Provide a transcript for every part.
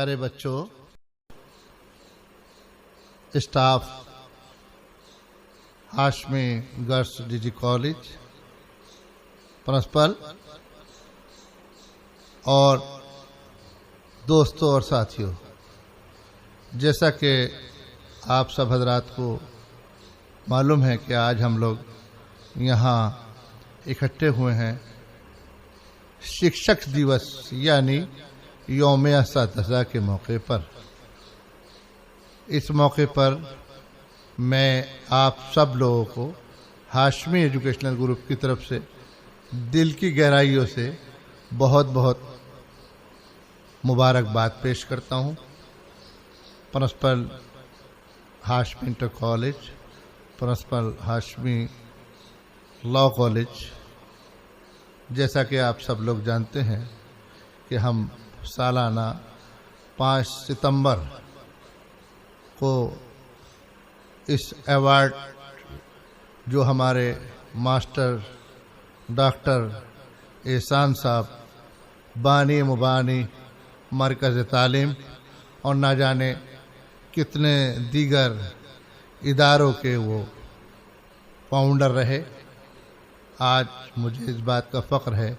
پیارے بچوں، staff Hashmi girls D college, principal اور دوستوں اور ساتھیوں، جیسا کہ آپ سب حضرات کو معلوم ہے کہ آج ہم لوگ یہاں اکٹھے ہوئے ہیں شکشک دیوس یعنی یوم اساتذہ کے موقع پر۔ اس موقع پر میں آپ سب لوگوں کو ہاشمی ایجوکیشنل گروپ کی طرف سے دل کی گہرائیوں سے بہت بہت مبارکباد پیش کرتا ہوں۔ Principal Hashmi inter college, principal Hashmi law college, جیسا کہ آپ سب لوگ جانتے ہیں کہ ہم سالانہ 5 ستمبر کو اس ایوارڈ جو ہمارے ماسٹر ڈاکٹر احسان صاحب بانی مبانی مرکز تعلیم اور نہ جانے کتنے دیگر اداروں کے وہ فاؤنڈر رہے، آج مجھے اس بات کا فخر ہے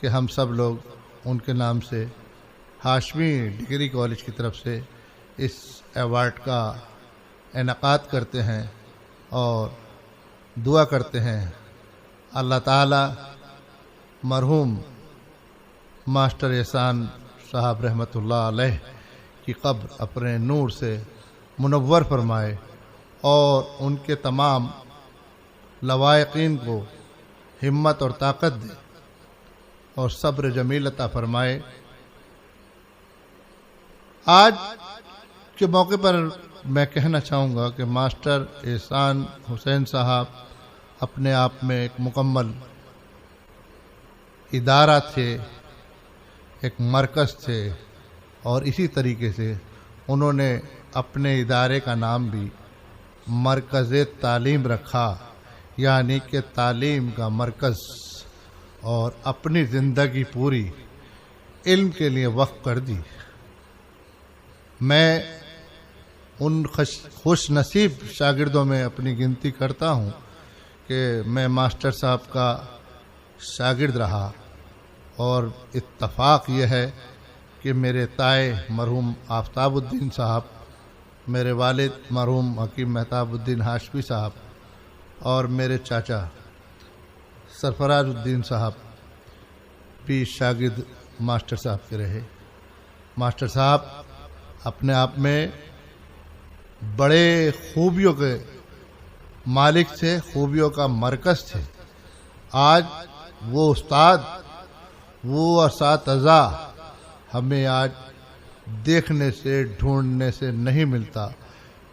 کہ ہم سب لوگ ان کے نام سے ہاشمی ڈگری کالج کی طرف سے اس ایوارڈ کا انعقاد کرتے ہیں اور دعا کرتے ہیں اللہ تعالی مرحوم ماسٹر احسان صاحب رحمۃ اللہ علیہ کی قبر اپنے نور سے منور فرمائے اور ان کے تمام لوائقین کو ہمت اور طاقت دے اور صبر جمیل عطا فرمائے۔ آج کے موقع پر میں کہنا چاہوں گا کہ ماسٹر احسان حسین صاحب اپنے آپ میں ایک مکمل ادارہ تھے، ایک مرکز تھے، اور اسی طریقے سے انہوں نے اپنے ادارے کا نام بھی مرکز تعلیم رکھا، یعنی کہ تعلیم کا مرکز، اور اپنی زندگی پوری علم کے لیے وقف کر دی۔ میں ان خوش نصیب شاگردوں میں اپنی گنتی کرتا ہوں کہ میں ماسٹر صاحب کا شاگرد رہا، اور اتفاق یہ ہے کہ میرے تائے مرحوم آفتاب الدین صاحب، میرے والد مرحوم حکیم مہتاب الدین ہاشمی صاحب اور میرے چاچا سرفراز الدین صاحب بھی شاگرد ماسٹر صاحب کے رہے۔ ماسٹر صاحب اپنے آپ میں بڑے خوبیوں کے مالک تھے، خوبیوں کا مرکز تھے۔ آج وہ استاد، وہ اساتذہ ہمیں آج دیکھنے سے ڈھونڈنے سے نہیں ملتا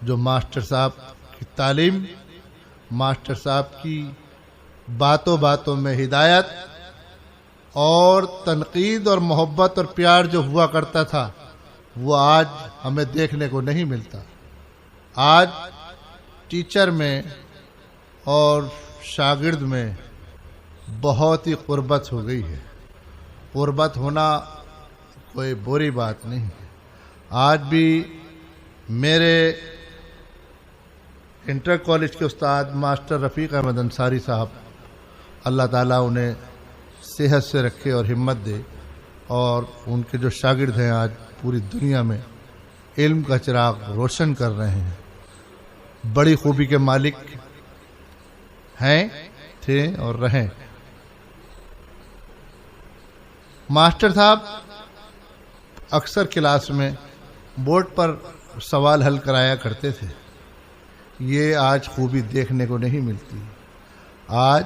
جو ماسٹر صاحب کی تعلیم، ماسٹر صاحب کی باتوں باتوں میں ہدایت اور تنقید اور محبت اور پیار جو ہوا کرتا تھا وہ آج ہمیں دیکھنے کو نہیں ملتا۔ آج ٹیچر میں اور شاگرد میں بہت ہی قربت ہو گئی ہے۔ قربت ہونا کوئی بری بات نہیں ہے۔ آج بھی میرے انٹر کالج کے استاد ماسٹر رفیق احمد انصاری صاحب، اللہ تعالیٰ انہیں صحت سے رکھے اور ہمت دے، اور ان کے جو شاگرد ہیں آج پوری دنیا میں علم کا چراغ روشن کر رہے ہیں، بڑی خوبی کے مالک ہیں، تھے اور رہیں۔ ماسٹر صاحب اکثر کلاس میں بورڈ پر سوال حل کرایا کرتے تھے، یہ آج خوبی دیکھنے کو نہیں ملتی۔ آج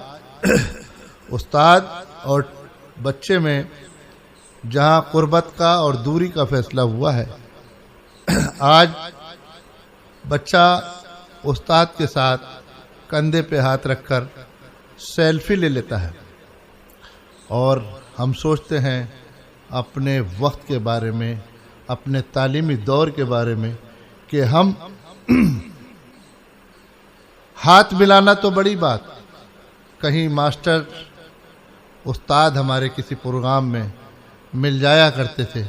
استاد اور بچے میں جہاں قربت کا اور دوری کا فیصلہ ہوا ہے، آج بچہ استاد کے ساتھ کندھے پہ ہاتھ رکھ کر سیلفی لے لیتا ہے، اور ہم سوچتے ہیں اپنے وقت کے بارے میں، اپنے تعلیمی دور کے بارے میں کہ ہم ہاتھ ملانا تو بڑی بات، کہیں ماسٹر استاد ہمارے کسی پروگرام میں مل جایا کرتے تھے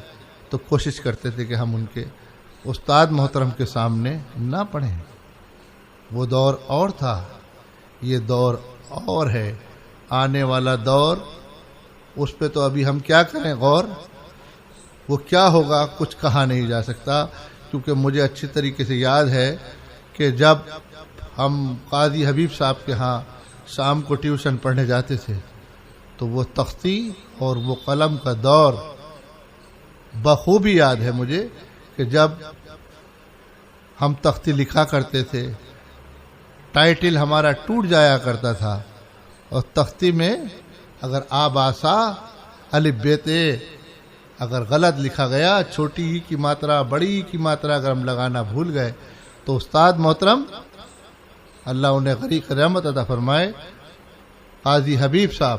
تو کوشش کرتے تھے کہ ہم ان کے استاد محترم کے سامنے نہ پڑھیں۔ وہ دور اور تھا، یہ دور اور ہے، آنے والا دور، اس پہ تو ابھی ہم کیا کریں غور، وہ کیا ہوگا کچھ کہا نہیں جا سکتا۔ کیونکہ مجھے اچھی طریقے سے یاد ہے کہ جب ہم قاضی حبیب صاحب کے ہاں شام کو ٹیوشن پڑھنے جاتے تھے تو وہ تختی اور وہ قلم کا دور بخوبی یاد ہے مجھے، کہ جب ہم تختی لکھا کرتے تھے، ٹائٹل ہمارا ٹوٹ جایا کرتا تھا، اور تختی میں اگر آباسا الف بیت اگر غلط لکھا گیا، چھوٹی ہی کی ماترا بڑی ہی کی ماترا اگر ہم لگانا بھول گئے تو استاد محترم اللہ انہیں غریق رحمت عطا فرمائے، قاضی حبیب صاحب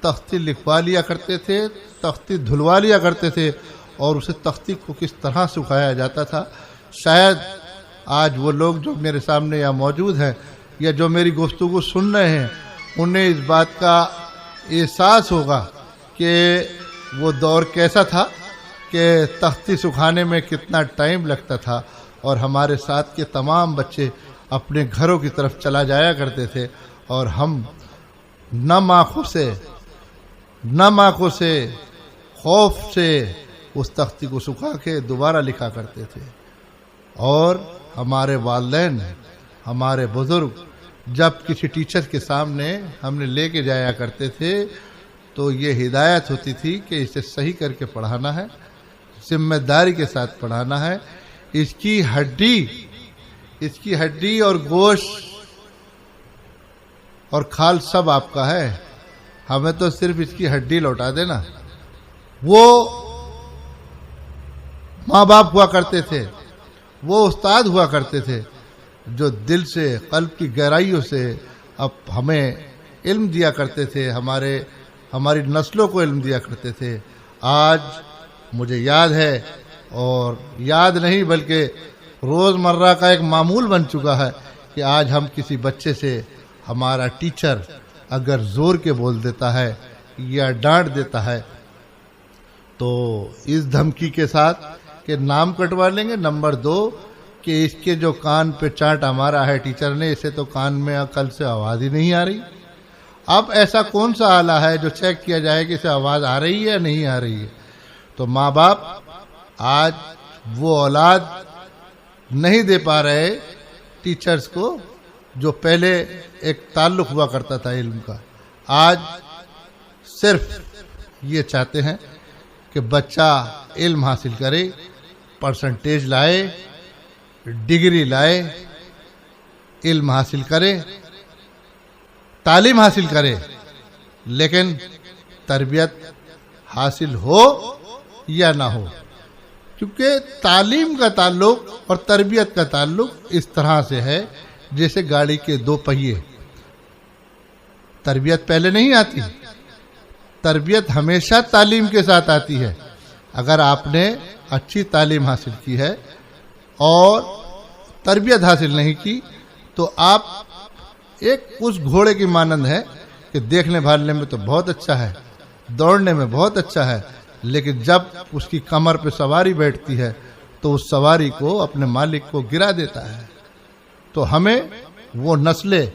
تختی لکھوا لیا کرتے تھے، تختی دھلوا لیا کرتے تھے، اور اسے تختی کو کس طرح سکھایا جاتا تھا، شاید آج وہ لوگ جو میرے سامنے یا موجود ہیں یا جو میری گفتگو سن رہے ہیں انہیں اس بات کا احساس ہوگا کہ وہ دور کیسا تھا، کہ تختی سکھانے میں کتنا ٹائم لگتا تھا، اور ہمارے ساتھ کے تمام بچے اپنے گھروں کی طرف چلا جایا کرتے تھے، اور ہم نم آنکھوں سے خوف سے اس تختی کو سکھا کے دوبارہ لکھا کرتے تھے۔ اور ہمارے والدین، ہمارے بزرگ جب کسی ٹیچر کے سامنے ہم نے لے کے جایا کرتے تھے تو یہ ہدایت ہوتی تھی کہ اسے صحیح کر کے پڑھانا ہے، ذمہ داری کے ساتھ پڑھانا ہے، اس کی ہڈی اور گوشت اور کھال سب آپ کا ہے، ہمیں تو صرف اس کی ہڈی لوٹا دینا۔ وہ ماں باپ ہوا کرتے تھے، وہ استاد ہوا کرتے تھے جو دل سے، قلب کی گہرائیوں سے اب ہمیں علم دیا کرتے تھے، ہماری نسلوں کو علم دیا کرتے تھے۔ آج مجھے یاد ہے، اور یاد نہیں بلکہ روزمرہ کا ایک معمول بن چکا ہے، کہ آج ہم کسی بچے سے ہمارا ٹیچر اگر زور کے بول دیتا ہے یا ڈانٹ دیتا ہے تو اس دھمکی کے ساتھ کہ نام کٹوا لیں گے، نمبر 2 کہ اس کے جو کان پہ چانٹا مارا ہے ٹیچر نے، اسے تو کان میں عقل سے آواز ہی نہیں آ رہی۔ اب ایسا کون سا آلہ ہے جو چیک کیا جائے کہ اسے آواز آ رہی ہے یا نہیں آ رہی ہے؟ تو ماں باپ آج وہ اولاد نہیں دے پا رہے ٹیچرز کو جو پہلے ایک تعلق ہوا کرتا تھا علم کا۔ آج صرف یہ چاہتے ہیں کہ بچہ علم حاصل کرے، پرسنٹیج لائے، ڈگری لائے، علم حاصل کرے، تعلیم حاصل کرے، لیکن تربیت حاصل ہو یا نہ ہو، کیونکہ تعلیم کا تعلق اور تربیت کا تعلق اس طرح سے ہے جیسے گاڑی کے 2 پہیے۔ تربیت پہلے نہیں آتی، تربیت ہمیشہ تعلیم کے ساتھ آتی ہے۔ اگر آپ نے اچھی تعلیم حاصل کی ہے اور تربیت حاصل نہیں کی تو آپ ایک اس گھوڑے کی مانند ہے کہ دیکھنے بھالنے میں تو بہت اچھا ہے، دوڑنے میں بہت اچھا ہے، لیکن جب اس کی کمر پہ سواری بیٹھتی ہے تو اس سواری کو، اپنے مالک کو گرا دیتا ہے۔ تو ہمیں وہ نسلیں،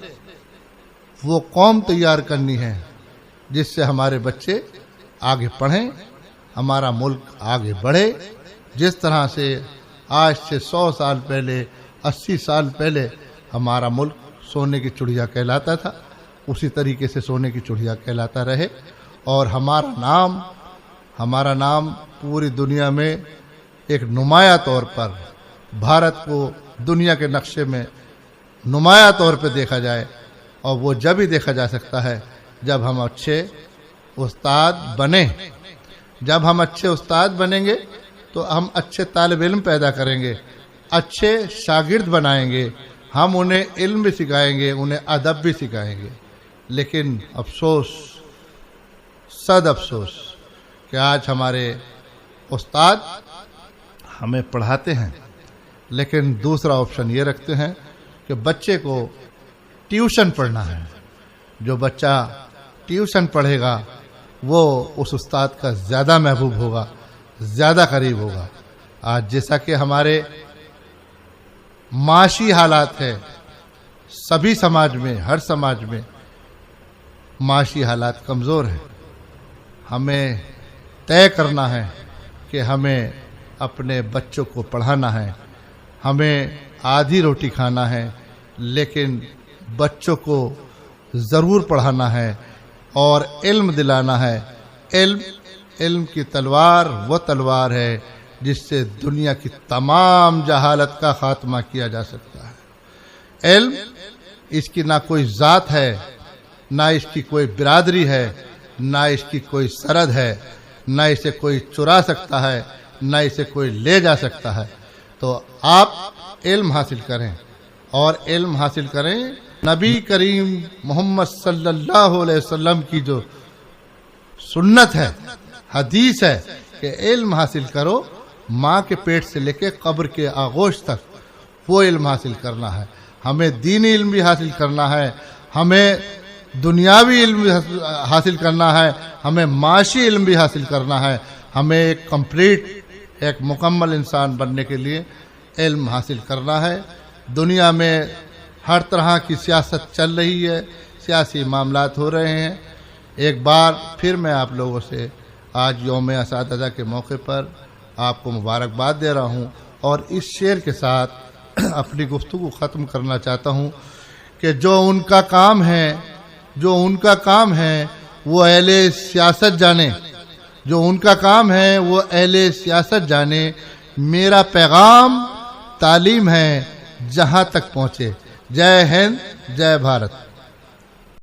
وہ قوم تیار کرنی ہے جس سے ہمارے بچے آگے پڑھیں، ہمارا ملک آگے بڑھے۔ جس طرح سے آج سے 100 سال پہلے، 80 سال پہلے ہمارا ملک سونے کی چڑیا کہلاتا تھا، اسی طریقے سے سونے کی چڑیا کہلاتا رہے، اور ہمارا نام پوری دنیا میں ایک نمایاں طور پر، بھارت کو دنیا کے نقشے میں نمایاں طور پہ دیکھا جائے، اور وہ جب ہی دیکھا جا سکتا ہے جب ہم اچھے استاد بنیں۔ جب ہم اچھے استاد بنیں گے تو ہم اچھے طالب علم پیدا کریں گے، اچھے شاگرد بنائیں گے، ہم انہیں علم بھی سکھائیں گے، انہیں ادب بھی سکھائیں گے۔ لیکن افسوس، صد افسوس کہ آج ہمارے استاد ہمیں پڑھاتے ہیں لیکن دوسرا آپشن یہ رکھتے ہیں کہ بچے کو ٹیوشن پڑھنا ہے۔ جو بچہ ٹیوشن پڑھے گا وہ اس استاد کا زیادہ محبوب ہوگا زیادہ قریب ہوگا۔ آج جیسا کہ ہمارے معاشی حالات ہے، سبھی سماج میں، ہر سماج میں معاشی حالات کمزور ہیں، ہمیں طے کرنا ہے کہ ہمیں اپنے بچوں کو پڑھانا ہے، ہمیں آدھی روٹی کھانا ہے لیکن بچوں کو ضرور پڑھانا ہے اور علم دلانا ہے۔ علم کی تلوار وہ تلوار ہے جس سے دنیا کی تمام جہالت کا خاتمہ کیا جا سکتا ہے۔ علم، اس کی نہ کوئی ذات ہے، نہ اس کی کوئی برادری ہے، نہ اس کی کوئی سرحد ہے، نہ اسے کوئی چرا سکتا ہے، نہ اسے کوئی لے جا سکتا ہے۔ تو آپ علم حاصل کریں اور علم حاصل کریں۔ نبی کریم محمد صلی اللہ علیہ وسلم کی جو سنت ہے، حدیث ہے کہ علم حاصل کرو، ماں کے پیٹ سے لے کے قبر کے آغوش تک وہ علم حاصل کرنا ہے۔ ہمیں دینی علم بھی حاصل کرنا ہے، ہمیں دنیاوی علم بھی حاصل کرنا ہے، ہمیں معاشی علم بھی حاصل کرنا ہے۔ ہمیں ایک کمپلیٹ، ایک مکمل انسان بننے کے لیے علم حاصل کرنا ہے۔ دنیا میں ہر طرح کی سیاست چل رہی ہے، سیاسی معاملات ہو رہے ہیں۔ ایک بار پھر میں آپ لوگوں سے آج یوم اساتذہ کے موقع پر آپ کو مبارکباد دے رہا ہوں اور اس شعر کے ساتھ اپنی گفتگو ختم کرنا چاہتا ہوں کہ جو ان کا کام ہے وہ اہل سیاست جانے، جو ان کا کام ہے وہ اہل سیاست جانے، میرا پیغام تعلیم ہے جہاں تک پہنچے۔ جے ہند، جے بھارت۔